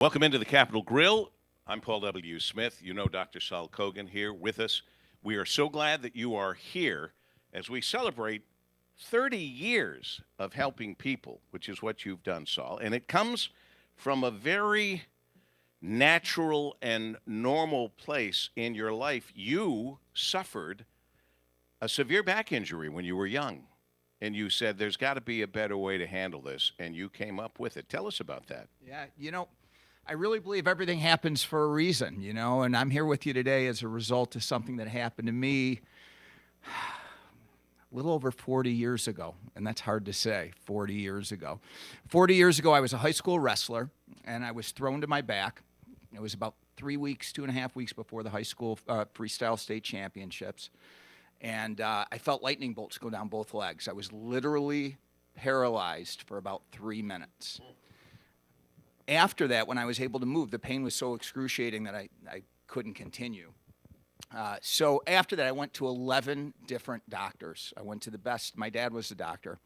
Welcome into the Capitol Grill. I'm Paul W. Smith. You know Dr. Saul Cogan here with us. We are so glad that you are here as we celebrate 30 years of helping people, which is what you've done, Saul. And it comes from a very natural and normal place in your life. You suffered a severe back injury when you were young. And you said there's got to be a better way to handle this, and you came up with it. Tell us about that. Yeah, I really believe everything happens for a reason, and I'm here with you today as a result of something that happened to me a little over 40 years ago, and that's hard to say, 40 years ago. 40 years ago, I was a high school wrestler, and I was thrown to my back. It was about 3 weeks, 2.5 weeks before the high school freestyle state championships. And I felt lightning bolts go down both legs. I was literally paralyzed for about 3 minutes. After that, when I was able to move, the pain was so excruciating that I couldn't continue. So after that, I went to 11 different doctors. I went to the best. My dad was a doctor.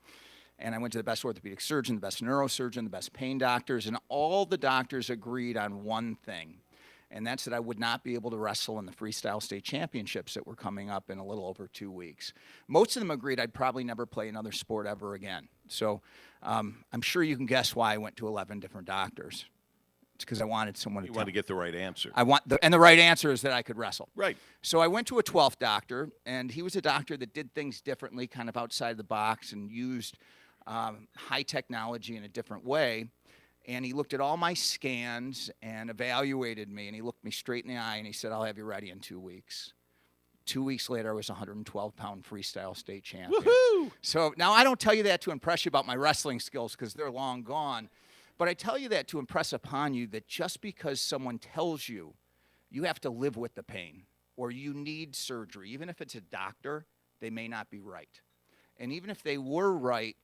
And I went to the best orthopedic surgeon, the best neurosurgeon, the best pain doctors. And all the doctors agreed on one thing. And that's that I would not be able to wrestle in the freestyle state championships that were coming up in a little over 2 weeks. Most of them agreed I'd probably never play another sport ever again. So I'm sure you can guess why I went to 11 different doctors. It's because I wanted someone to You want to get the right answer. And the right answer is that I could wrestle. Right. So I went to a 12th doctor, and he was a doctor that did things differently, kind of outside the box, and used high technology in a different way. And he looked at all my scans and evaluated me, and he looked me straight in the eye, and he said, "I'll have you ready in 2 weeks." 2 weeks later, I was a 112-pound freestyle state champion. Woohoo! So now I don't tell you that to impress you about my wrestling skills because they're long gone, but I tell you that to impress upon you that just because someone tells you you have to live with the pain or you need surgery, even if it's a doctor, they may not be right. And even if they were right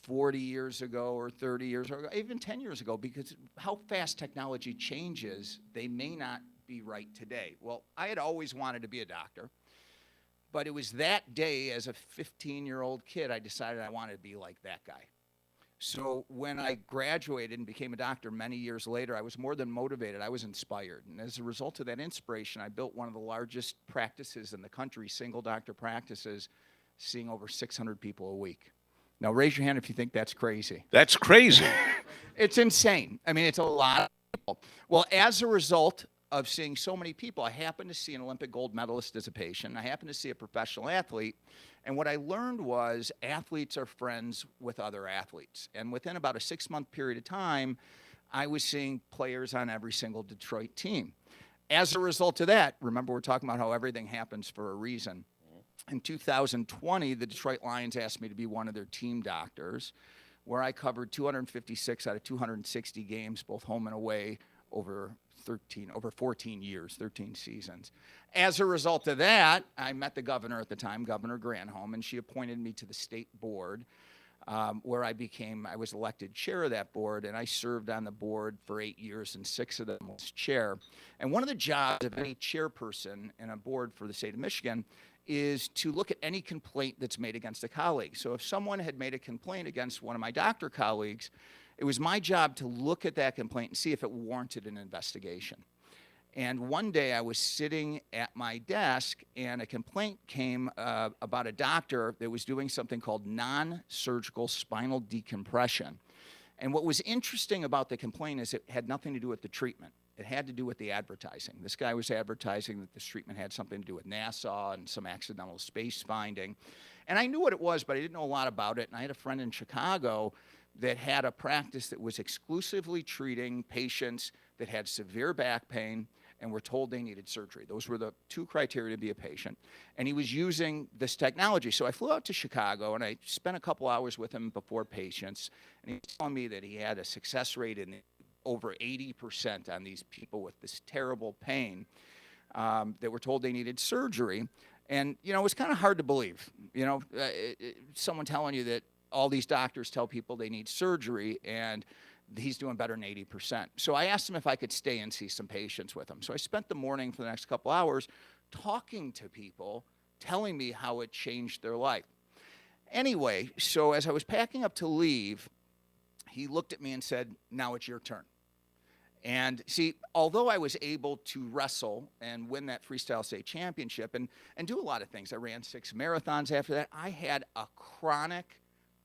40 years ago or 30 years ago, even 10 years ago, because how fast technology changes, they may not be right today. Well, I had always wanted to be a doctor, but it was that day as a 15-year-old kid I decided I wanted to be like that guy. So when I graduated and became a doctor many years later, I was more than motivated. I was inspired. And as a result of that inspiration, I built one of the largest practices in the country, single doctor practices, seeing over 600 people a week. Now, raise your hand if you think that's crazy. That's crazy. It's insane. I mean, it's a lot of people. Well, as a result of seeing so many people, I happened to see an Olympic gold medalist as a patient. I happened to see a professional athlete. And what I learned was athletes are friends with other athletes. And within about a 6-month period of time, I was seeing players on every single Detroit team. As a result of that, remember we're talking about how everything happens for a reason. In 2020, the Detroit Lions asked me to be one of their team doctors, where I covered 256 out of 260 games, both home and away, over 14 years, 13 seasons. As a result of that, I met the governor at the time, Governor Granholm, and she appointed me to the state board, where I was elected chair of that board, and I served on the board for 8 years, and 6 of them was chair. And one of the jobs of any chairperson in a board for the state of Michigan is to look at any complaint that's made against a colleague. So if someone had made a complaint against one of my doctor colleagues, it was my job to look at that complaint and see if it warranted an investigation. And one day I was sitting at my desk, and a complaint came about a doctor that was doing something called non-surgical spinal decompression. And what was interesting about the complaint is it had nothing to do with the treatment. It had to do with the advertising. This guy was advertising that this treatment had something to do with NASA and some accidental space finding. And I knew what it was, but I didn't know a lot about it. And I had a friend in Chicago that had a practice that was exclusively treating patients that had severe back pain and were told they needed surgery. Those were the 2 criteria to be a patient. And he was using this technology. So I flew out to Chicago, and I spent a couple hours with him before patients. And he was telling me that he had a success rate in over 80% on these people with this terrible pain that were told they needed surgery. And, it was kind of hard to believe, someone telling you that all these doctors tell people they need surgery and he's doing better than 80%. So I asked him if I could stay and see some patients with him. So I spent the morning for the next couple hours talking to people, telling me how it changed their life. Anyway, so as I was packing up to leave, he looked at me and said, "Now it's your turn." And see, although I was able to wrestle and win that freestyle state championship and do a lot of things, I ran 6 marathons after that. I had a chronic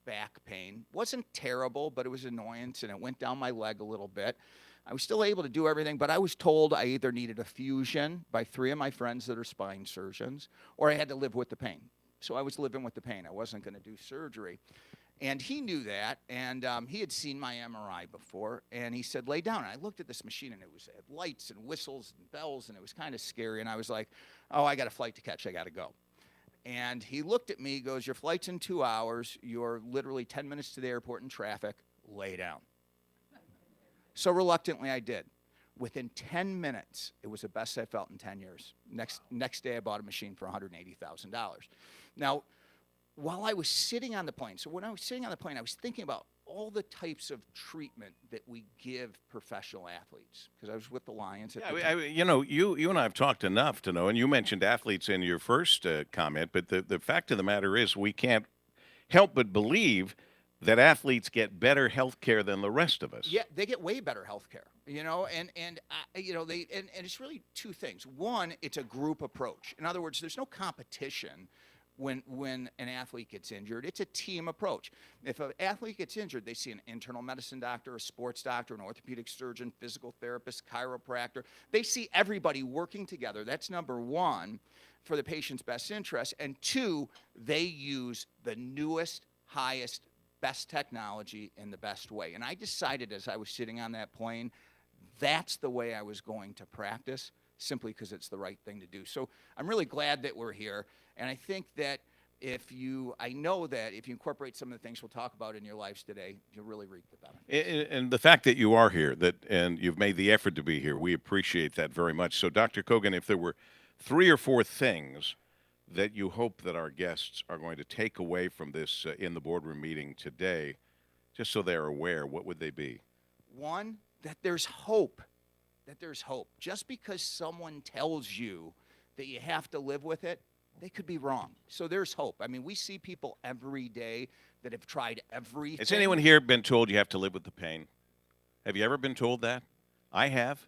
back pain. Wasn't terrible, but it was annoyance, and it went down my leg a little bit. I was still able to do everything, but I was told I either needed a fusion by 3 of my friends that are spine surgeons, or I had to live with the pain. So I was living with the pain. I wasn't going to do surgery. And he knew that, and he had seen my MRI before, and he said, lay down. And I looked at this machine, and it had lights and whistles and bells, and it was kind of scary. And I was like, oh, I got a flight to catch. I got to go. And he looked at me, goes, your flight's in 2 hours. You're literally 10 minutes to the airport in traffic. Lay down. So reluctantly, I did. Within 10 minutes, it was the best I felt in 10 years. Next day, I bought a machine for $180,000. Now, while I was sitting on the plane, so when I was sitting on the plane, I was thinking about all the types of treatment that we give professional athletes, because I was with the Lions at the time. You and I have talked enough to know, and you mentioned athletes in your first comment, but the fact of the matter is we can't help but believe that athletes get better health care than the rest of us. Yeah, they get way better health care, and it's really 2 things. One, it's a group approach. In other words, there's no competition when an athlete gets injured. It's a team approach. If an athlete gets injured, they see an internal medicine doctor, a sports doctor, an orthopedic surgeon, physical therapist, chiropractor. They see everybody working together. That's number 1 for the patient's best interest. And 2, they use the newest, highest, best technology in the best way. And I decided as I was sitting on that plane, that's the way I was going to practice, simply because it's the right thing to do. So I'm really glad that we're here. And I think that I know that if you incorporate some of the things we'll talk about in your lives today, you'll really reap the benefits. And the fact that you are here, and you've made the effort to be here, we appreciate that very much. So, Dr. Cogan, if there were 3 or 4 things that you hope that our guests are going to take away from this in the boardroom meeting today, just so they're aware, what would they be? 1, that there's hope. That there's hope. Just because someone tells you that you have to live with it, they could be wrong. So there's hope. I mean, we see people every day that have tried everything. Has anyone here been told you have to live with the pain? Have you ever been told that? I have.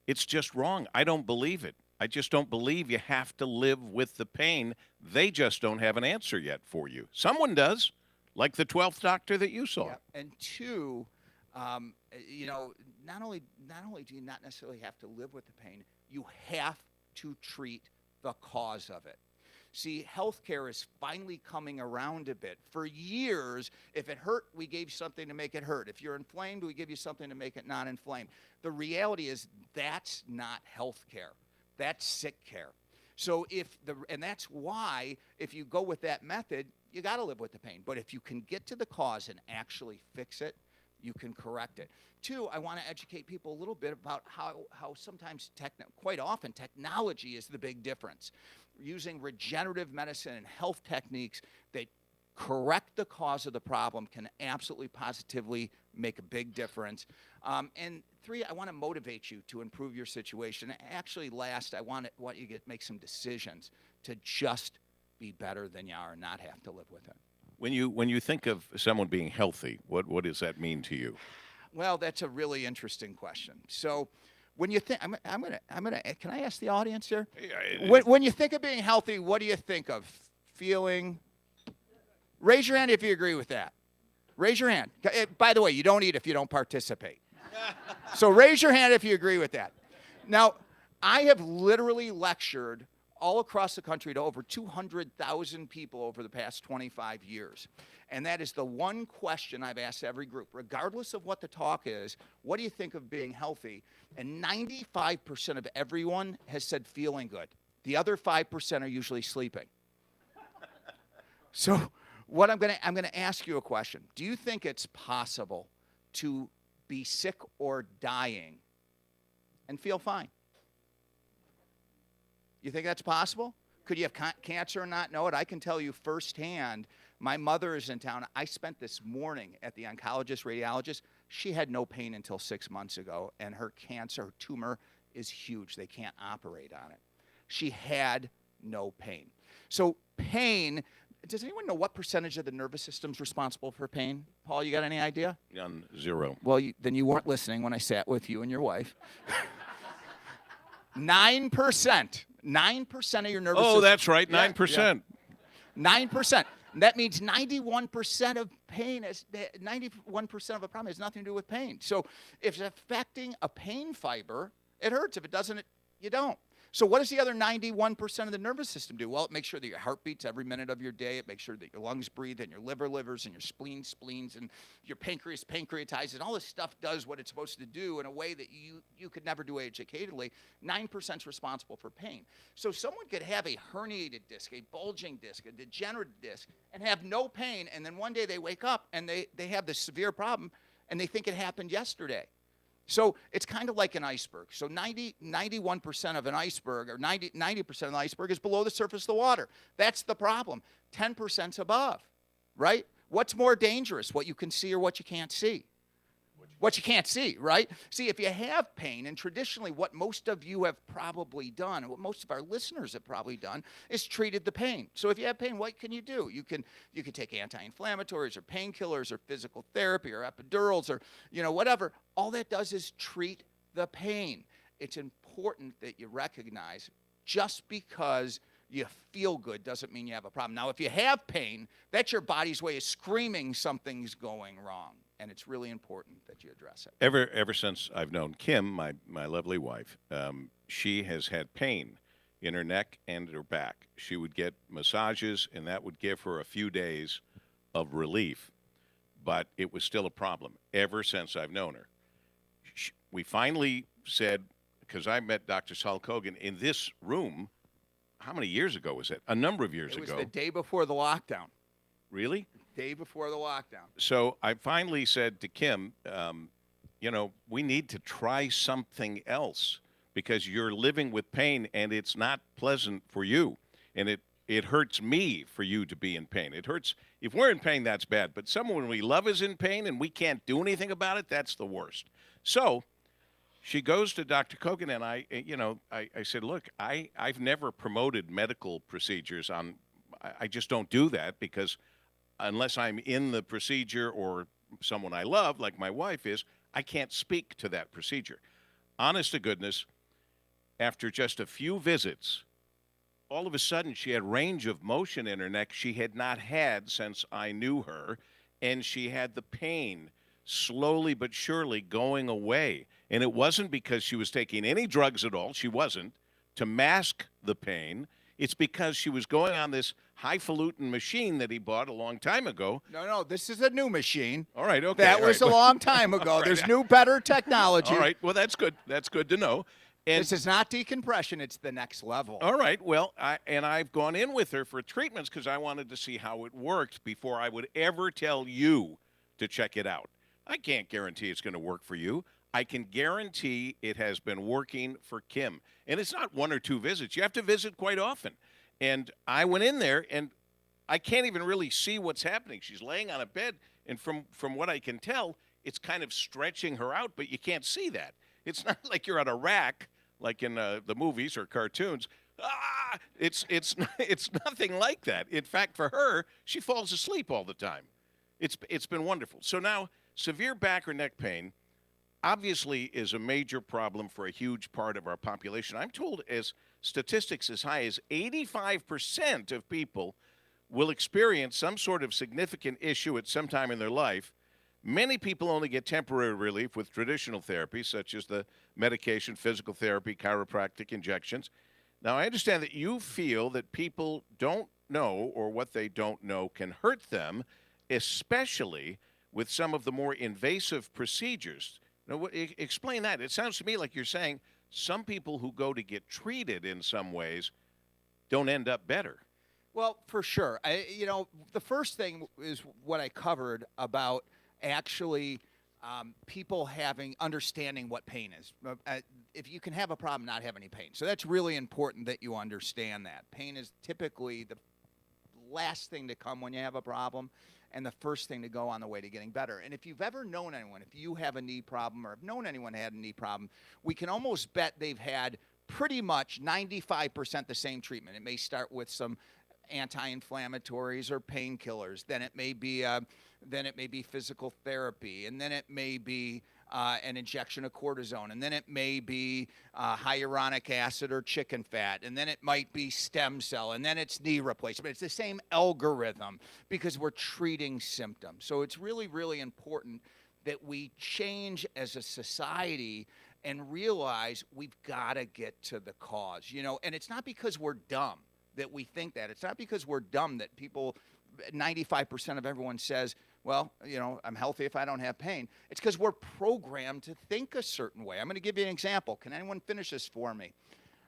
It's just wrong. I don't believe it. I just don't believe you have to live with the pain. They just don't have an answer yet for you. Someone does, like the 12th doctor that you saw. Yeah. And 2, not only do you not necessarily have to live with the pain, you have to treat the cause of it. See, healthcare is finally coming around a bit. For years, if it hurt, we gave you something to make it hurt. If you're inflamed, we give you something to make it not inflamed. The reality is that's not healthcare. That's sick care. So and that's why if you go with that method, you got to live with the pain. But if you can get to the cause and actually fix it, you can correct it. 2, I want to educate people a little bit about how sometimes, quite often, technology is the big difference. Using regenerative medicine and health techniques that correct the cause of the problem can absolutely positively make a big difference. And 3, I want to motivate you to improve your situation. Actually, last, I want you to make some decisions to just be better than you are and not have to live with it. When you think of someone being healthy, what does that mean to you? Well, that's a really interesting question. So, when you think, I'm gonna, can I ask the audience here? When you think of being healthy, what do you think of? Feeling? Raise your hand if you agree with that. Raise your hand. By the way, you don't eat if you don't participate. So raise your hand if you agree with that. Now, I have literally lectured all across the country to over 200,000 people over the past 25 years. And that is the one question I've asked every group, regardless of what the talk is, what do you think of being healthy? And 95% of everyone has said feeling good. The other 5% are usually sleeping. So what I'm gonna ask you a question. Do you think it's possible to be sick or dying and feel fine? You think that's possible? Could you have cancer and not know it? I can tell you firsthand, my mother is in town. I spent this morning at the oncologist, radiologist. She had no pain until 6 months ago, and her cancer, her tumor is huge. They can't operate on it. She had no pain. So pain, Does anyone know what percentage of the nervous system is responsible for pain? Paul, you got any idea? None, zero. Well, then you weren't listening when I sat with you and your wife. 9%. 9% of your nervous system. Oh, that's right, Yeah, 9%. yeah. 9%. That means 91% of pain is 91% of a problem has nothing to do with pain. So if it's affecting a pain fiber, it hurts. If it doesn't, you don't. So what does the other 91% of the nervous system do? Well, it makes sure that your heart beats every minute of your day. It makes sure that your lungs breathe and your livers and your spleens and your pancreas pancreatizes. And all this stuff does what it's supposed to do in a way that you could never do educatedly. 9% is responsible for pain. So someone could have a herniated disc, a bulging disc, a degenerative disc, and have no pain. And then one day they wake up and they have this severe problem and they think it happened yesterday. So it's kind of like an iceberg. So 91% of an iceberg, or 90% of the iceberg is below the surface of the water. That's the problem. 10% is above, right? What's more dangerous, what you can see or what you can't see? What you can't see, right? See, if you have pain, and traditionally what most of you have probably done, and what most of our listeners have probably done, is treated the pain. So if you have pain, what can you do? You can take anti-inflammatories or painkillers or physical therapy or epidurals or, whatever. All that does is treat the pain. It's important that you recognize just because you feel good doesn't mean you have a problem. Now, if you have pain, that's your body's way of screaming something's going wrong. And it's really important that you address it. Ever since I've known Kim, my lovely wife, she has had pain in her neck and her back. She would get massages, and that would give her a few days of relief, but it was still a problem ever since I've known her. We finally said, because I met Dr. Saul Cogan in this room, how many years ago was it? A number of years ago. It was the day before the lockdown. Really? Day before the lockdown. So I finally said to Kim, we need to try something else because you're living with pain and it's not pleasant for you. And it hurts me for you to be in pain. It hurts. If we're in pain, that's bad. But someone we love is in pain and we can't do anything about it, that's the worst. So she goes to Dr. Cogan and I said, look, I've never promoted medical procedures I just don't do that because unless I'm in the procedure or someone I love, like my wife is, I can't speak to that procedure. Honest to goodness, after just a few visits, all of a sudden she had range of motion in her neck she had not had since I knew her, and she had the pain slowly but surely going away. And it wasn't because she was taking any drugs at all. She wasn't, to mask the pain. It's because she was going on this highfalutin machine that he bought a long time ago. No, this is a new machine. All right, okay. That was a long time ago. Right. There's new, better technology. All right, well, that's good. That's good to know. And this is not decompression. It's the next level. all right, well, I've gone in with her for treatments because I wanted to see how it worked before I would ever tell you to check it out. I can't guarantee it's going to work for you. I can guarantee it has been working for Kim. And it's not one or two visits. You have to visit quite often. And I went in there, and I can't even really see what's happening. She's laying on a bed, and from what I can tell, it's kind of stretching her out, but you can't see that. It's not like you're on a rack, like in the movies or cartoons. It's nothing like that. In fact, for her, she falls asleep all the time. It's been wonderful. So now, severe back or neck pain obviously is a major problem for a huge part of our population. I'm told statistics as high as 85% of people will experience some sort of significant issue at some time in their life. Many people only get temporary relief with traditional therapies, such as the medication, physical therapy, chiropractic injections. Now, I understand that you feel that people don't know, or what they don't know can hurt them, especially with some of the more invasive procedures. Now, explain that. It sounds to me like you're saying some people who go to get treated in some ways don't end up better. Well, for sure. The first thing is what I covered about actually people understanding what pain is. If you can have a problem, not have any pain. So that's really important that you understand that. Pain is typically the last thing to come when you have a problem and the first thing to go on the way to getting better. And if you've ever known anyone, if you have a knee problem or have known anyone had a knee problem, we can almost bet they've had pretty much 95% the same treatment. It may start with some anti-inflammatories or painkillers. Then it may be physical therapy, and then it may be an injection of cortisone, and then it may be hyaluronic acid or chicken fat, and then it might be stem cell, and then it's knee replacement. It's the same algorithm because we're treating symptoms. So it's really, really important that we change as a society and realize we've got to get to the cause, and it's not because we're dumb that we think that. It's not because we're dumb that 95% of everyone says, well, I'm healthy if I don't have pain. It's because we're programmed to think a certain way. I'm going to give you an example. Can anyone finish this for me?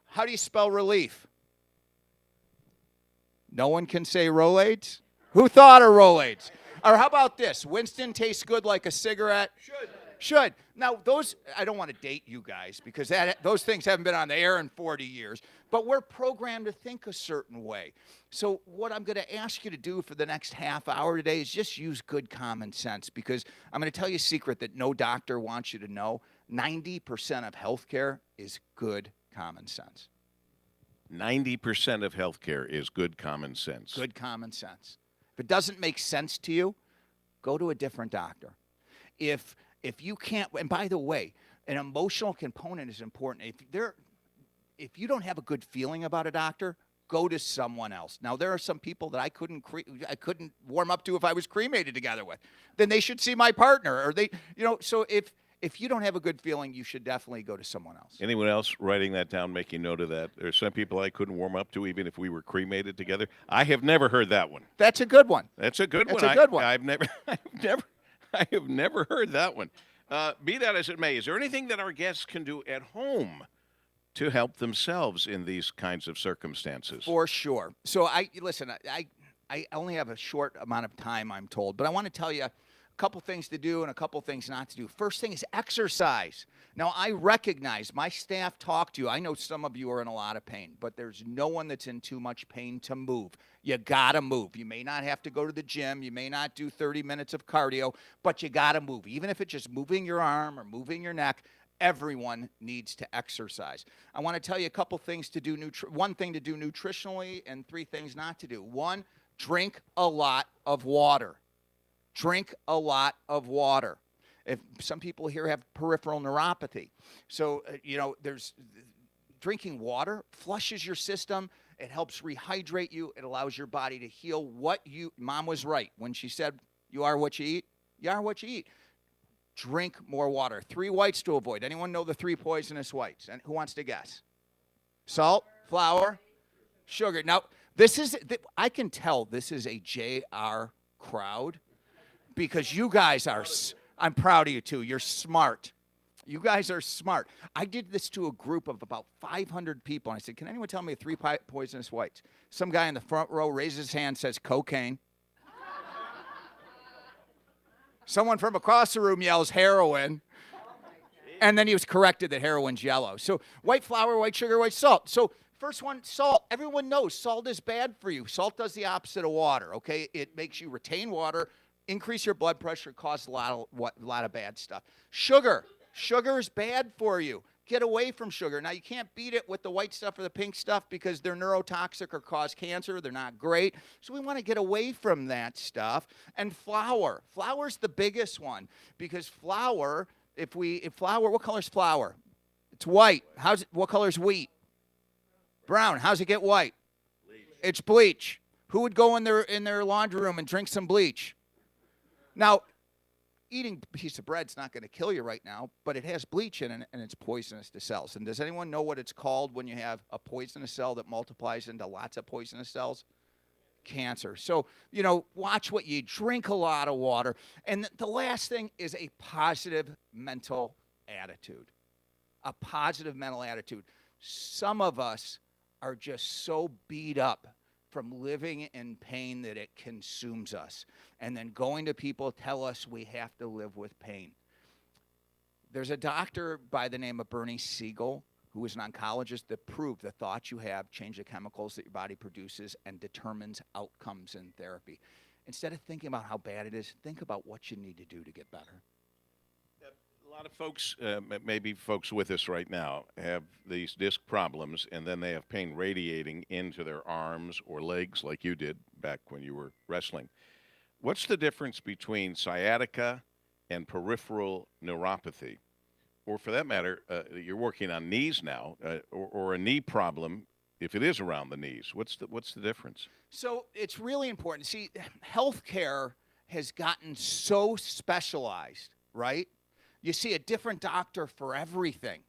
How do you spell relief? No one can say Rolaids? Who thought of Rolaids? Or how about this? Winston tastes good like a cigarette? Should. Now, those, I don't want to date you guys because those things haven't been on the air in 40 years, but we're programmed to think a certain way. So what I'm going to ask you to do for the next half hour today is just use good common sense, because I'm going to tell you a secret that no doctor wants you to know. 90% of healthcare is good common sense. 90% of healthcare is good common sense. Good common sense. If it doesn't make sense to you, go to a different doctor. If you can't, and by the way, an emotional component is important. If you don't have a good feeling about a doctor, go to someone else. Now, there are some people that I couldn't warm up to if I was cremated together with. Then they should see my partner, or so if you don't have a good feeling, you should definitely go to someone else. Anyone else writing that down, making note of that? There's some people I couldn't warm up to even if we were cremated together. I have never heard that one. That's a good one. That's a good one. That's a good one. I have never heard that one. Be that as it may, is there anything that our guests can do at home to help themselves in these kinds of circumstances? For sure. So I only have a short amount of time, I'm told, but I want to tell you a couple things to do and a couple things not to do. First thing is exercise. Now, I recognize my staff talk to you. I know some of you are in a lot of pain, but there's no one that's in too much pain to move. You got to move. You may not have to go to the gym. You may not do 30 minutes of cardio, but you got to move. Even if it's just moving your arm or moving your neck, everyone needs to exercise. I want to tell you a couple things to do, one thing to do nutritionally and three things not to do. One, drink a lot of water. Drink a lot of water. If some people here have peripheral neuropathy. So, there's drinking water flushes your system. It helps rehydrate you. It allows your body to heal. Mom was right when she said, you are what you eat. You are what you eat. Drink more water. 3 whites to avoid. Anyone know the 3 poisonous whites? And who wants to guess? Salt, flour, sugar. Now, I can tell this is a JR crowd because you guys are, I'm proud of you too. You're smart. You guys are smart. I did this to a group of about 500 people. And I said, can anyone tell me 3 poisonous whites? Some guy in the front row raises his hand, says cocaine. Someone from across the room yells heroin. And then he was corrected that heroin's yellow. So white flour, white sugar, white salt. So first one, salt. Everyone knows salt is bad for you. Salt does the opposite of water, okay? It makes you retain water, increase your blood pressure, cause a lot of bad stuff. Sugar. Sugar is bad for you. Get away from sugar. Now, you can't beat it with the white stuff or the pink stuff because they're neurotoxic or cause cancer. They're not great. So we want to get away from that stuff. And flour. Flour's the biggest one because flour, what color's flour? It's white. What color's wheat? Brown. How's it get white? Bleach. It's bleach. Who would go in their laundry room and drink some bleach? Now, eating a piece of bread's not going to kill you right now, but it has bleach in it, and it's poisonous to cells. And does anyone know what it's called when you have a poisonous cell that multiplies into lots of poisonous cells? Cancer. So, watch what you eat. Drink a lot of water. And the last thing is a positive mental attitude. A positive mental attitude. Some of us are just so beat up from living in pain that it consumes us. And then going to people tell us we have to live with pain. There's a doctor by the name of Bernie Siegel, who is an oncologist, that proved the thoughts you have change the chemicals that your body produces and determines outcomes in therapy. Instead of thinking about how bad it is, think about what you need to do to get better. A lot of folks, maybe folks with us right now, have these disc problems, and then they have pain radiating into their arms or legs, like you did back when you were wrestling. What's the difference between sciatica and peripheral neuropathy? Or for that matter, you're working on knees now, or a knee problem if it is around the knees. What's the difference? So it's really important. See, healthcare has gotten so specialized, right? You see a different doctor for everything.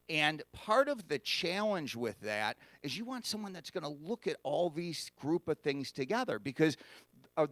And part of the challenge with that is you want someone that's going to look at all these group of things together, because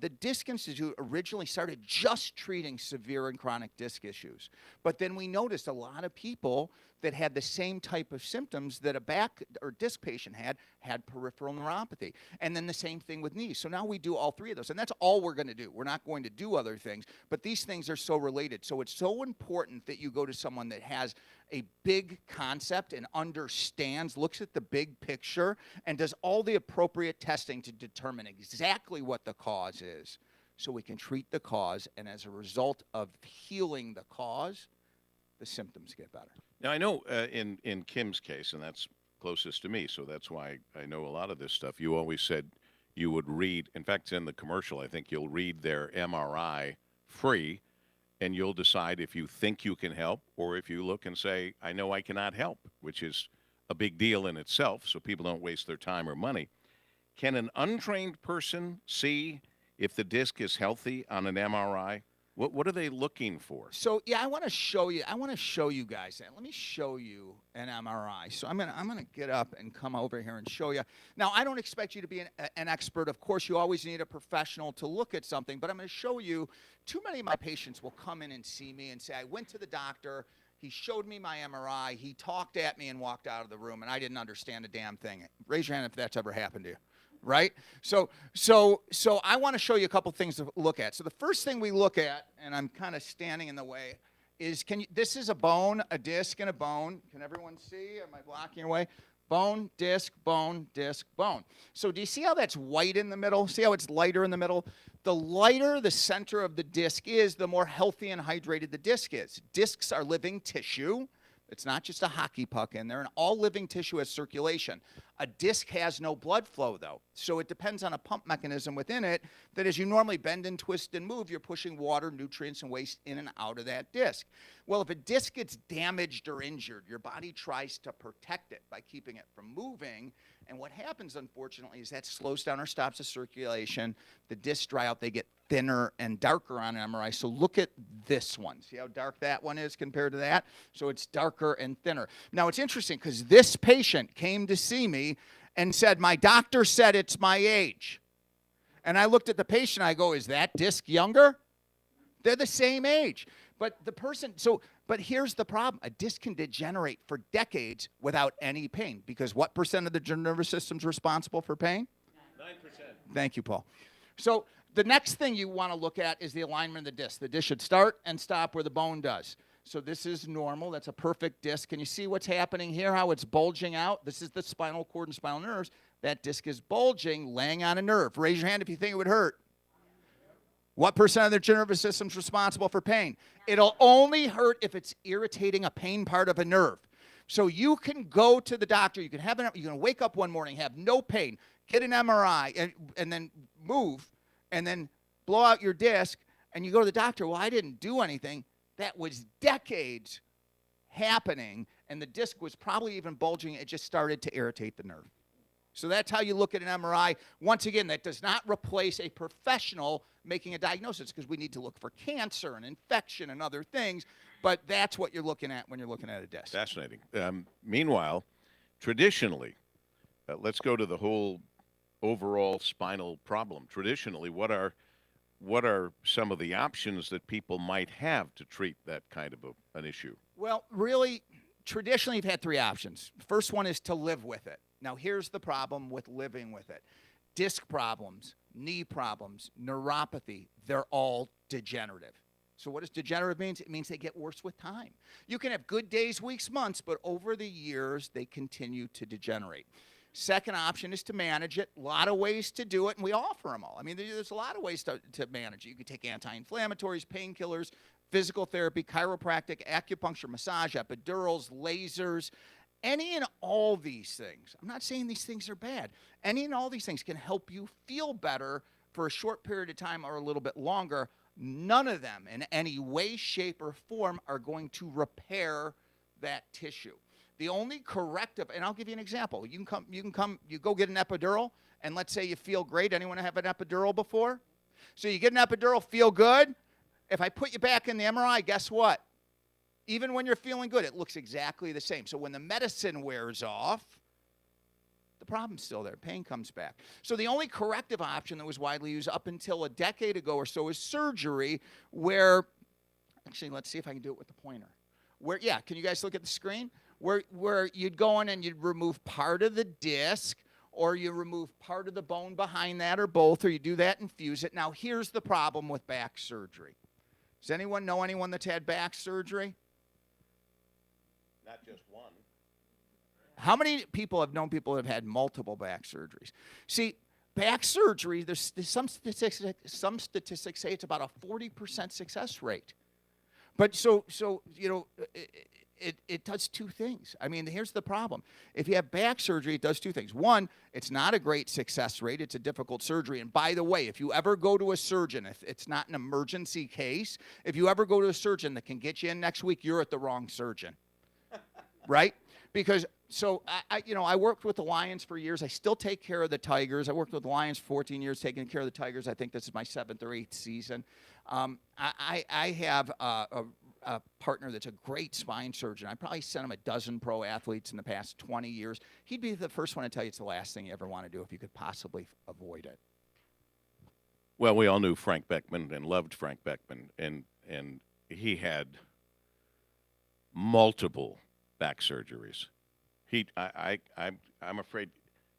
the Disc Institute originally started just treating severe and chronic disc issues. But then we noticed a lot of people that had the same type of symptoms that a back or disc patient had peripheral neuropathy. And then the same thing with knees. So now we do all three of those. And that's all we're going to do. We're not going to do other things. But these things are so related. So it's so important that you go to someone that has a big concept and understands, looks at the big picture, and does all the appropriate testing to determine exactly what the cause is, so we can treat the cause, and as a result of healing the cause, the symptoms get better. Now, I know in Kim's case, and that's closest to me, so that's why I know a lot of this stuff, you always said you would read, in fact, it's in the commercial, I think you'll read their MRI free, and you'll decide if you think you can help, or if you look and say, I know I cannot help, which is a big deal in itself, so people don't waste their time or money. Can an untrained person see if the disc is healthy on an MRI? What are they looking for? So yeah, I want to show you guys that. Let me show you an MRI. So I'm gonna get up and come over here and show you. Now, I don't expect you to be an expert. Of course, you always need a professional to look at something, but I'm going to show you. Too many of my patients will come in and see me and say, I went to the doctor, he showed me my MRI, he talked at me and walked out of the room, and I didn't understand a damn thing. Raise your hand if that's ever happened to you. Right? So I want to show you a couple things to look at. So the first thing we look at, and I'm kind of standing in the way, is this is a bone, a disc and a bone. Can everyone see? Am I blocking your way? Bone, disc, bone, disc, bone. So do you see how that's white in the middle? See how it's lighter in the middle? The lighter the center of the disc is, the more healthy and hydrated the disc is. Discs are living tissue. It's not just a hockey puck in there, and all living tissue has circulation. A disc has no blood flow, though, so it depends on a pump mechanism within it that as you normally bend and twist and move, you're pushing water, nutrients, and waste in and out of that disc. Well, if a disc gets damaged or injured, your body tries to protect it by keeping it from moving, and what happens, unfortunately, is that slows down or stops the circulation. The discs dry out. They get thinner and darker on an MRI. So look at this one. See how dark that one is compared to that? So it's darker and thinner. Now, it's interesting because this patient came to see me and said, my doctor said it's my age. And I looked at the patient. I go, is that disc younger? They're the same age. But the person, but here's the problem. A disc can degenerate for decades without any pain, because what percent of the nervous system is responsible for pain? 9%. Thank you, Paul. So the next thing you want to look at is the alignment of the disc. The disc should start and stop where the bone does. So this is normal. That's a perfect disc. Can you see what's happening here, how it's bulging out? This is the spinal cord and spinal nerves. That disc is bulging, laying on a nerve. Raise your hand if you think it would hurt. What percent of the nervous system is responsible for pain? It'll only hurt if it's irritating a pain part of a nerve. So you can go to the doctor. You can wake up one morning, have no pain, get an MRI, and then move, and then blow out your disc, and you go to the doctor. Well, I didn't do anything. That was decades happening, and the disc was probably even bulging. It just started to irritate the nerve. So that's how you look at an MRI. Once again, that does not replace a professional making a diagnosis, because we need to look for cancer and infection and other things, but that's what you're looking at when you're looking at a disc. Fascinating. Meanwhile, traditionally, let's go to the whole overall spinal problem. Traditionally, what are some of the options that people might have to treat that kind of an issue? Well, really, traditionally, you've had three options. First one is to live with it. Now, here's the problem with living with it. Disc problems, knee problems, neuropathy, they're all degenerative. So what does degenerative mean? It means they get worse with time. You can have good days, weeks, months, but over the years, they continue to degenerate. Second option is to manage it. A lot of ways to do it, and we offer them all. I mean, there's a lot of ways to manage it. You can take anti-inflammatories, painkillers, physical therapy, chiropractic, acupuncture, massage, epidurals, lasers, any and all these things. I'm not saying these things are bad. Any and all these things can help you feel better for a short period of time or a little bit longer. None of them in any way, shape, or form are going to repair that tissue. The only corrective, and I'll give you an example. You go get an epidural, and let's say you feel great. Anyone have an epidural before? So you get an epidural, feel good. If I put you back in the MRI, guess what? Even when you're feeling good, it looks exactly the same. So when the medicine wears off, the problem's still there. Pain comes back. So the only corrective option that was widely used up until a decade ago or so is surgery, where, actually, let's see if I can do it with the pointer. Where, yeah, can you guys look at the screen? Where you'd go in and you'd remove part of the disc, or you remove part of the bone behind that, or both, or you do that and fuse it. Now, here's the problem with back surgery. Does anyone know anyone that's had back surgery? Not just one. How many people have known people who have had multiple back surgeries? See, back surgery, there's some statistics say it's about a 40% success rate. But so you know, it does two things. I mean, here's the problem. If you have back surgery, it does two things. One, it's not a great success rate. It's a difficult surgery. And by the way, if you ever go to a surgeon, if it's not an emergency case, if you ever go to a surgeon that can get you in next week, you're at the wrong surgeon. Right? Because so I worked with the Lions for years. I still take care of the Tigers. I worked with the Lions for 14 years, taking care of the Tigers. I think this is my 7th or 8th season. I have a partner that's a great spine surgeon. I probably sent him a dozen pro athletes in the past 20 years. He'd be the first one to tell you it's the last thing you ever want to do if you could possibly avoid it. Well, we all knew Frank Beckman and loved Frank Beckman, and he had multiple back surgeries. I'm afraid,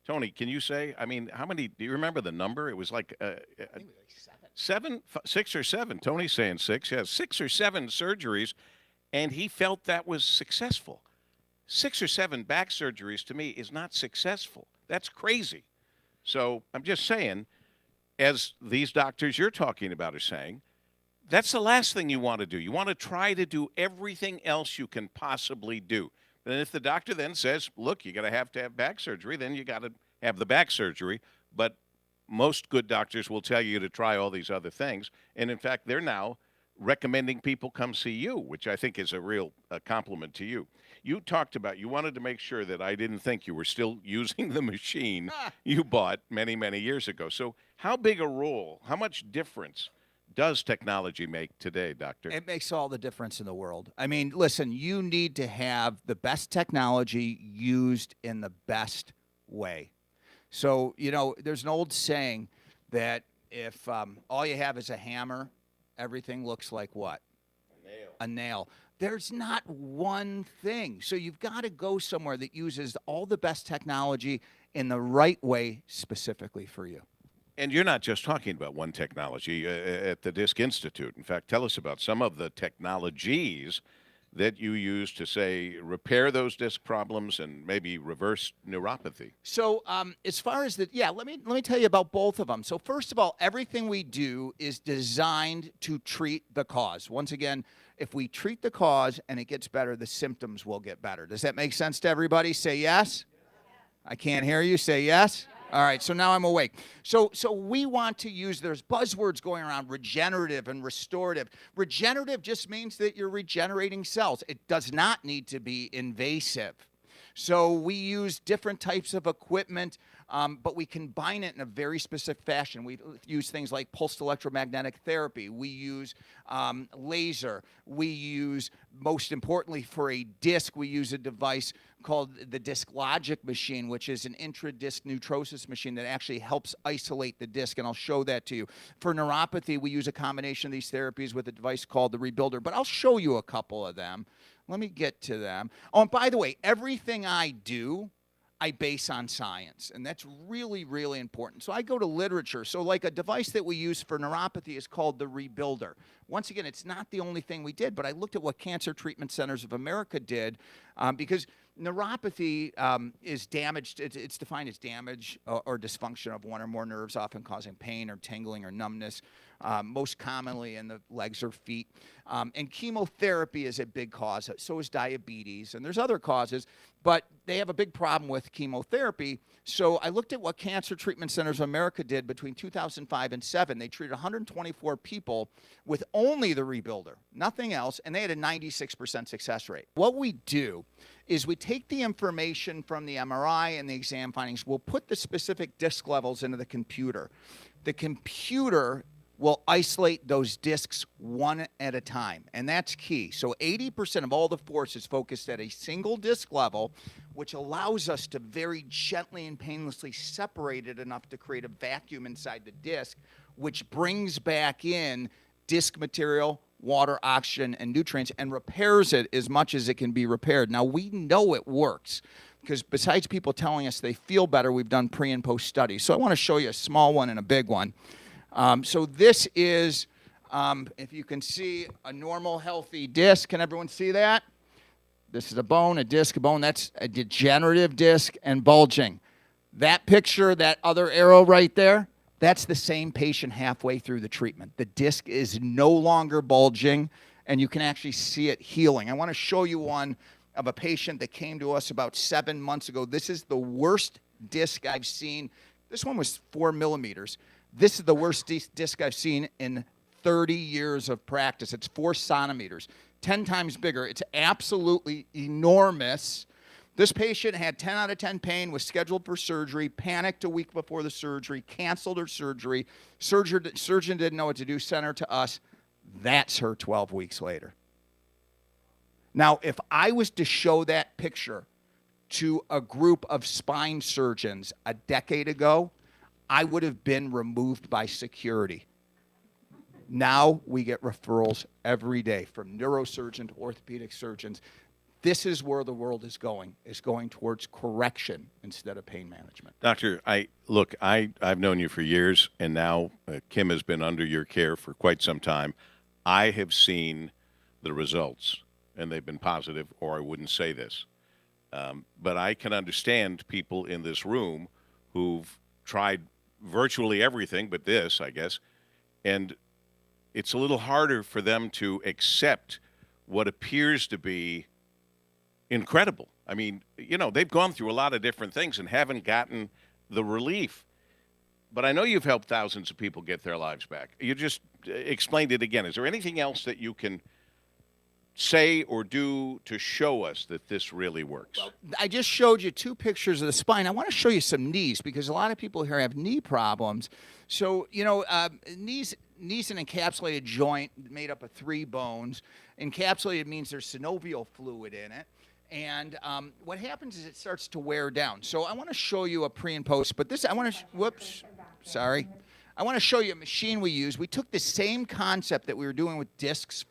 Tony, can you say? I mean, how many? Do you remember the number? It was like I think it was like 7. 6 or 7. Tony's saying 6. Yeah, 6 or 7 surgeries, and he felt that was successful. 6 or 7 back surgeries to me is not successful. That's crazy. So I'm just saying, as these doctors you're talking about are saying, that's the last thing you want to do. You want to try to do everything else you can possibly do. And if the doctor then says, look, you got to have back surgery, then you got to have the back surgery. But most good doctors will tell you to try all these other things. And in fact, they're now recommending people come see you, which I think is a real compliment to you. You talked about, you wanted to make sure that I didn't think you were still using the machine you bought many, many years ago. So how big a role, how much difference does technology make today, Doctor? It makes all the difference in the world. I mean, listen, you need to have the best technology used in the best way. So, you know, there's an old saying that if all you have is a hammer, everything looks like what? A nail. A nail. There's not one thing. So you've got to go somewhere that uses all the best technology in the right way specifically for you. And you're not just talking about one technology at the Disc Institute. In fact, tell us about some of the technologies that you use to, say, repair those disc problems and maybe reverse neuropathy. So as far as let me tell you about both of them. So first of all, everything we do is designed to treat the cause. Once again, if we treat the cause and it gets better, the symptoms will get better. Does that make sense to everybody? Say yes. I can't hear you. Say yes. All right, so now I'm awake. So we want to use, there's buzzwords going around, regenerative and restorative. Regenerative just means that you're regenerating cells. It does not need to be invasive. So we use different types of equipment, but we combine it in a very specific fashion. We use things like pulsed electromagnetic therapy. We use laser. We use, most importantly for a disc, we use a device called the Disc Logic machine, which is an intra-disc neutrosis machine that actually helps isolate the disc, and I'll show that to you. For neuropathy, we use a combination of these therapies with a device called the Rebuilder, but I'll show you a couple of them. Let me get to them. Oh, and by the way, everything I do, I base on science, and that's really, really important. So I go to literature. So like a device that we use for neuropathy is called the Rebuilder. Once again, it's not the only thing we did, but I looked at what Cancer Treatment Centers of America did because neuropathy is damaged. It's defined as damage or dysfunction of one or more nerves, often causing pain or tingling or numbness most commonly in the legs or feet. And chemotherapy is a big cause. So is diabetes, and there's other causes, but they have a big problem with chemotherapy. So I looked at what Cancer Treatment Centers of America did between 2005 and 7. They treated 124 people with only the Rebuilder, nothing else, and they had a 96% success rate. What we do is we take the information from the MRI and the exam findings, we'll put the specific disc levels into the computer. The computer will isolate those discs one at a time, and that's key. So 80% of all the force is focused at a single disc level, which allows us to very gently and painlessly separate it enough to create a vacuum inside the disc, which brings back in disc material, water, oxygen, and nutrients, and repairs it as much as it can be repaired. Now, we know it works, because besides people telling us they feel better, we've done pre and post studies. So I want to show you a small one and a big one. So this is, if you can see, a normal, healthy disc. Can everyone see that? This is a bone, a disc, a bone. That's a degenerative disc and bulging. That picture, that other arrow right there, that's the same patient halfway through the treatment. The disc is no longer bulging, and you can actually see it healing. I want to show you one of a patient that came to us about 7 months ago. This is the worst disc I've seen. This one was 4 millimeters. This is the worst disc I've seen in 30 years of practice. It's 4 centimeters, 10 times bigger. It's absolutely enormous. This patient had 10 out of 10 pain, was scheduled for surgery, panicked a week before the surgery, canceled her surgery. Surgeon didn't know what to do, sent her to us. That's her 12 weeks later. Now, if I was to show that picture to a group of spine surgeons a decade ago, I would have been removed by security. Now we get referrals every day from neurosurgeons to orthopedic surgeons. This is where the world is going towards correction instead of pain management. Doctor, I've known you for years, and now Kim has been under your care for quite some time. I have seen the results, and they've been positive, or I wouldn't say this. But I can understand people in this room who've tried virtually everything but this, I guess, and it's a little harder for them to accept what appears to be incredible. I mean, they've gone through a lot of different things and haven't gotten the relief. But I know you've helped thousands of people get their lives back. You just explained it again. Is there anything else that you can say or do to show us that this really works? Well, I just showed you 2 pictures of the spine. I want to show you some knees, because a lot of people here have knee problems. So, knees an encapsulated joint made up of 3 bones. Encapsulated means there's synovial fluid in it. And what happens is it starts to wear down. So I want to show you a pre and post, but I want to show you a machine we use. We took the same concept that we were doing with discs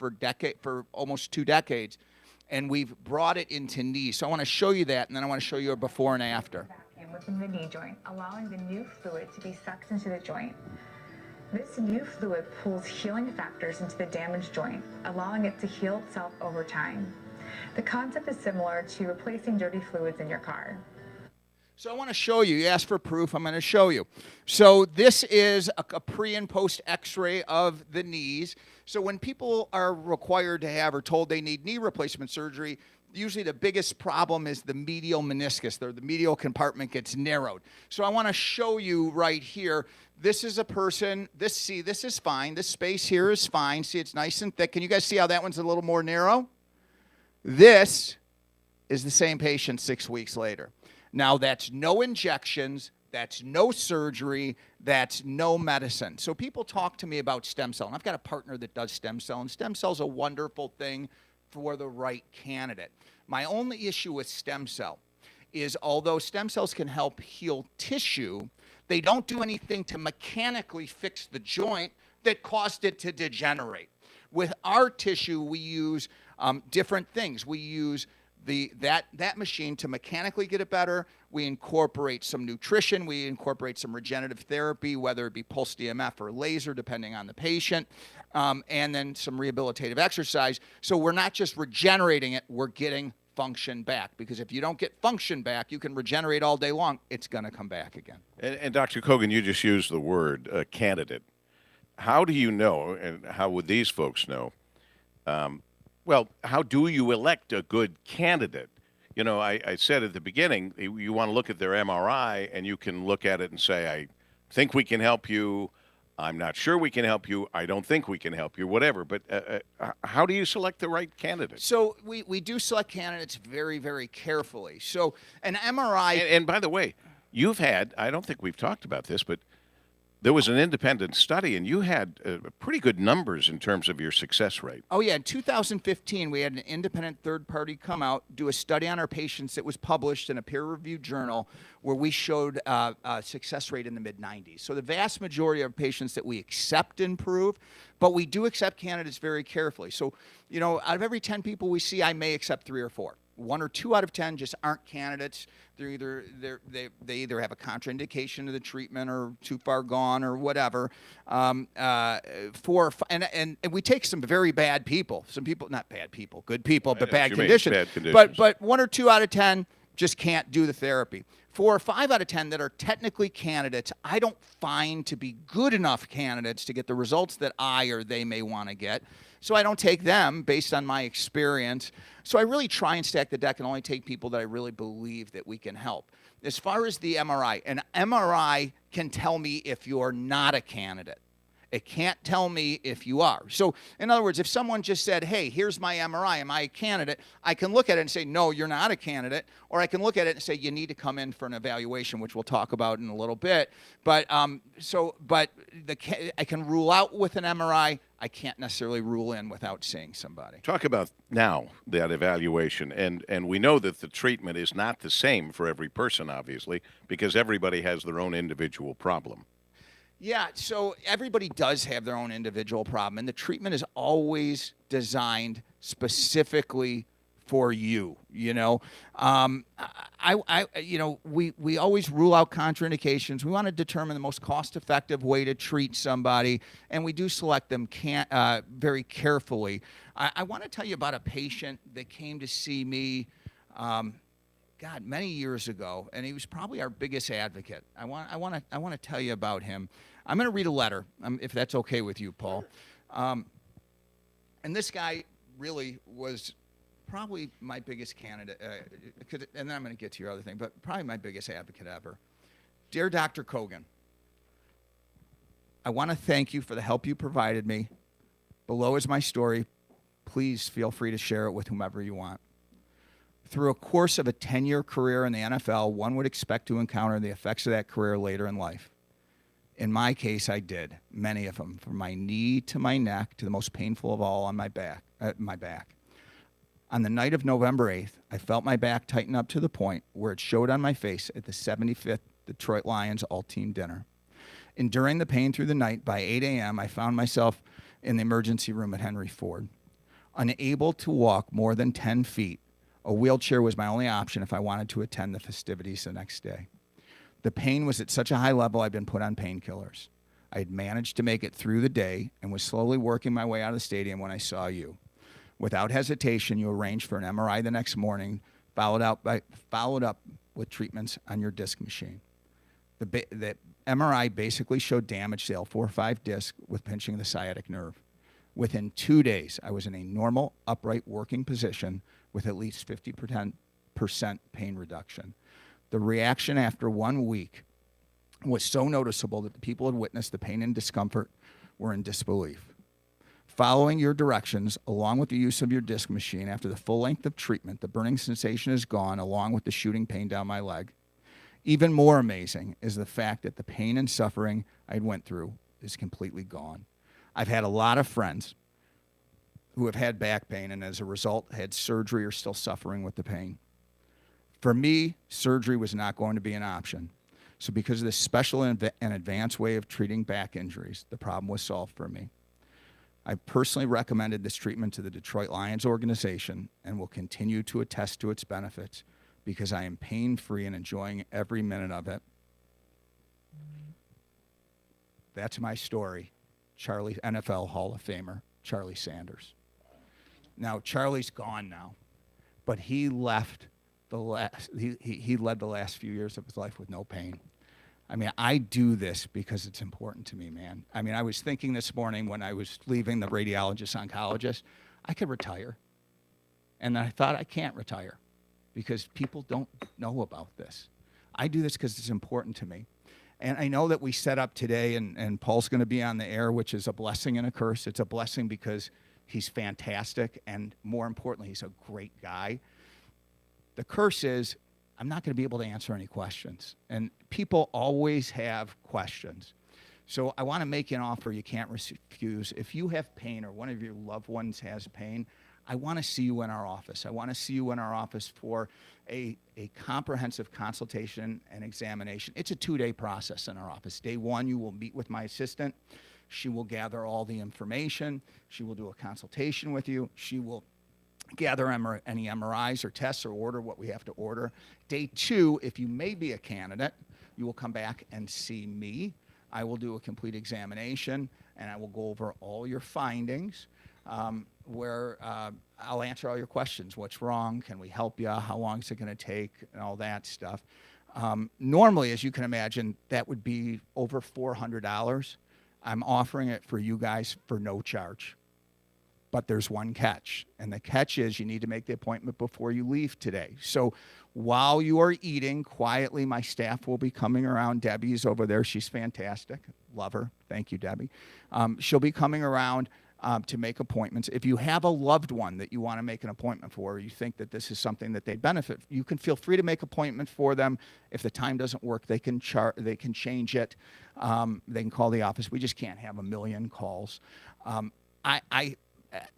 for almost 2 decades, and we've brought it into knees. So I want to show you that, and then I want to show you a before and after. And within the knee joint, allowing the new fluid to be sucked into the joint. This new fluid pulls healing factors into the damaged joint, allowing it to heal itself over time. The concept is similar to replacing dirty fluids in your car. So I want to show you. You asked for proof. I'm going to show you. So this is a pre and post x-ray of the knees. So when people are required to have or told they need knee replacement surgery, usually the biggest problem is the medial meniscus. The medial compartment gets narrowed. So I want to show you right here. This is a person. This is fine. This space here is fine. See, it's nice and thick. Can you guys see how that one's a little more narrow? This is the same patient 6 weeks later. Now, that's no injections, that's no surgery, that's no medicine. So people talk to me about stem cell, and I've got a partner that does stem cell, and stem cell is a wonderful thing for the right candidate. My only issue with stem cell is, although stem cells can help heal tissue, they don't do anything to mechanically fix the joint that caused it to degenerate. With our tissue, we use different things. We use that machine to mechanically get it better. We incorporate some nutrition. We incorporate some regenerative therapy, whether it be pulsed EMF or laser, depending on the patient, and then some rehabilitative exercise. So we're not just regenerating it, we're getting function back. Because if you don't get function back, you can regenerate all day long. It's going to come back again. And Dr. Cogan, you just used the word candidate. how do you know, and how would these folks know? Well, how do you elect a good candidate? You know, I said at the beginning, you want to look at their MRI and you can look at it and say, I think we can help you. I'm not sure we can help you. I don't think we can help you, whatever. But how do you select the right candidate? So we do select candidates very, very carefully. So an MRI. And by the way, you've had, I don't think we've talked about this, but there was an independent study and you had pretty good numbers in terms of your success rate. Oh, yeah. In 2015, we had an independent third party come out, do a study on our patients that was published in a peer reviewed journal where we showed a success rate in the mid 90s. So the vast majority of patients that we accept improve, but we do accept candidates very carefully. So, you know, out of every 10 people we see, I may accept 3 or 4. 1 or 2 out of 10 just aren't candidates. They either have a contraindication to the treatment or too far gone or whatever. 4 or 5, and we take some very bad people. Some people, not bad people, good people, but bad conditions. Bad conditions. But 1 or 2 out of 10 just can't do the therapy. 4 or 5 out of 10 that are technically candidates, I don't find to be good enough candidates to get the results that I or they may want to get. So I don't take them based on my experience. So I really try and stack the deck and only take people that I really believe that we can help. As far as the MRI, an MRI can tell me if you're not a candidate. It can't tell me if you are. So, in other words, if someone just said, hey, here's my MRI, am I a candidate? I can look at it and say, no, you're not a candidate. Or I can look at it and say, you need to come in for an evaluation, which we'll talk about in a little bit. But I can rule out with an MRI. I can't necessarily rule in without seeing somebody. Talk about now that evaluation. And we know that the treatment is not the same for every person, obviously, because everybody has their own individual problem. Yeah, so everybody does have their own individual problem, and the treatment is always designed specifically for you. You know, we always rule out contraindications. We want to determine the most cost-effective way to treat somebody, and we do select them very carefully. I want to tell you about a patient that came to see me. Many years ago, and he was probably our biggest advocate. I want to tell you about him. I'm going to read a letter, if that's okay with you, Paul. And this guy really was probably my biggest candidate, and then I'm going to get to your other thing, but probably my biggest advocate ever. Dear Dr. Cogan, I want to thank you for the help you provided me. Below is my story. Please feel free to share it with whomever you want. Through a course of a 10-year career in the NFL, one would expect to encounter the effects of that career later in life. In my case, I did, many of them, from my knee to my neck to the most painful of all on my back. On the night of November 8th, I felt my back tighten up to the point where it showed on my face at the 75th Detroit Lions all-team dinner. Enduring the pain through the night, by 8 a.m., I found myself in the emergency room at Henry Ford. Unable to walk more than 10 feet, a wheelchair was my only option if I wanted to attend the festivities the next day. The pain was at such a high level, I'd been put on painkillers. I had managed to make it through the day and was slowly working my way out of the stadium when I saw you. Without hesitation, you arranged for an MRI the next morning, followed up with treatments on your disc machine. The MRI basically showed damage to the L4-5 disc with pinching of the sciatic nerve. Within 2 days, I was in a normal, upright working position with at least 50% pain reduction. The reaction after 1 week was so noticeable that the people who had witnessed the pain and discomfort were in disbelief. Following your directions, along with the use of your disc machine, after the full length of treatment, the burning sensation is gone, along with the shooting pain down my leg. Even more amazing is the fact that the pain and suffering I went through is completely gone. I've had a lot of friends who have had back pain and as a result had surgery or still suffering with the pain. For me, surgery was not going to be an option. So because of this special and advanced way of treating back injuries, the problem was solved for me. I personally recommended this treatment to the Detroit Lions organization and will continue to attest to its benefits because I am pain-free and enjoying every minute of it. That's my story. NFL Hall of Famer, Charlie Sanders. Now, Charlie's gone now, but he left he led the last few years of his life with no pain. I mean, I do this because it's important to me, man. I mean, I was thinking this morning when I was leaving the radiologist oncologist, I could retire. And then I thought I can't retire because people don't know about this. I do this because it's important to me. And I know that we set up today, and Paul's going to be on the air, which is a blessing and a curse. It's a blessing because he's fantastic, and more importantly, he's a great guy. The curse is I'm not going to be able to answer any questions. And people always have questions. So I want to make you an offer you can't refuse. If you have pain or one of your loved ones has pain, I want to see you in our office. I want to see you in our office for a comprehensive consultation and examination. It's a 2-day process in our office. Day 1, you will meet with my assistant. She will gather all the information. She will do a consultation with you. She will gather any MRIs or tests or order what we have to order. Day 2, if you may be a candidate, you will come back and see me. I will do a complete examination, and I will go over all your findings, where I'll answer all your questions. What's wrong? Can we help you? How long is it going to take? And all that stuff. Normally, as you can imagine, that would be over $400. I'm offering it for you guys for no charge. But there's one catch, and the catch is you need to make the appointment before you leave today. So while you are eating quietly, my staff will be coming around. Debbie's over there. She's fantastic. Love her. Thank you, Debbie. She'll be coming around to make appointments. If you have a loved one that you want to make an appointment for, or you think that this is something that they benefit, you can feel free to make appointment for them. If the time doesn't work, they can change it. They can call the office. We just can't have a million calls.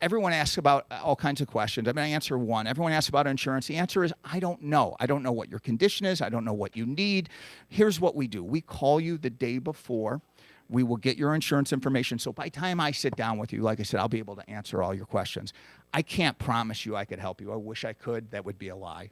Everyone asks about all kinds of questions. I'm going to answer one. Everyone asks about insurance. The answer is, I don't know. I don't know what your condition is. I don't know what you need. Here's what we do. We call you the day before. We will get your insurance information. So by the time I sit down with you, like I said, I'll be able to answer all your questions. I can't promise you I could help you. I wish I could. That would be a lie.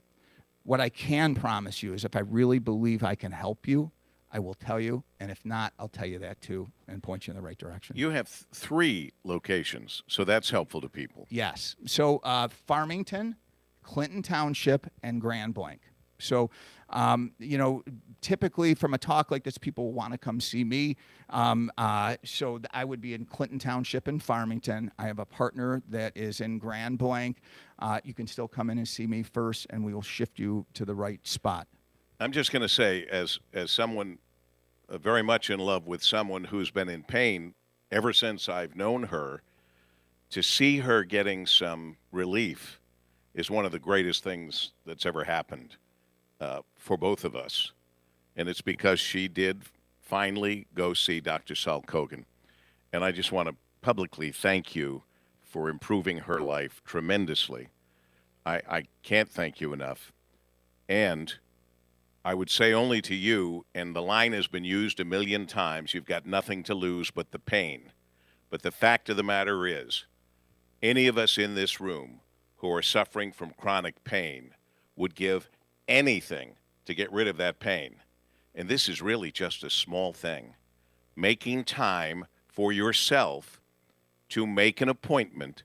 What I can promise you is if I really believe I can help you, I will tell you, and if not, I'll tell you that too and point you in the right direction. You have 3 locations, so that's helpful to people. Yes. So Farmington, Clinton Township, and Grand Blanc. So, typically from a talk like this, people want to come see me. So I would be in Clinton Township and Farmington. I have a partner that is in Grand Blanc. You can still come in and see me first, and we will shift you to the right spot. I'm just going to say, as someone very much in love with someone who's been in pain ever since I've known her, to see her getting some relief is one of the greatest things that's ever happened for both of us. And it's because she did finally go see Dr. Saul Cogan. And I just want to publicly thank you for improving her life tremendously. I can't thank you enough. And I would say only to you, and the line has been used a million times, you've got nothing to lose but the pain. But the fact of the matter is, any of us in this room who are suffering from chronic pain would give anything to get rid of that pain. And this is really just a small thing. Making time for yourself to make an appointment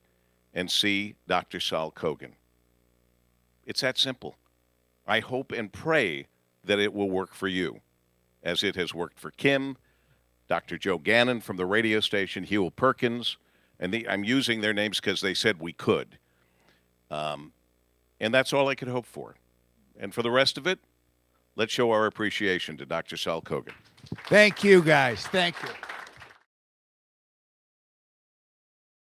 and see Dr. Saul Cogan. It's that simple. I hope and pray that it will work for you, as it has worked for Kim, Dr. Joe Gannon from the radio station, Hewell Perkins, and I'm using their names because they said we could. And that's all I could hope for. And for the rest of it, let's show our appreciation to Dr. Saul Cogan. Thank you, guys. Thank you.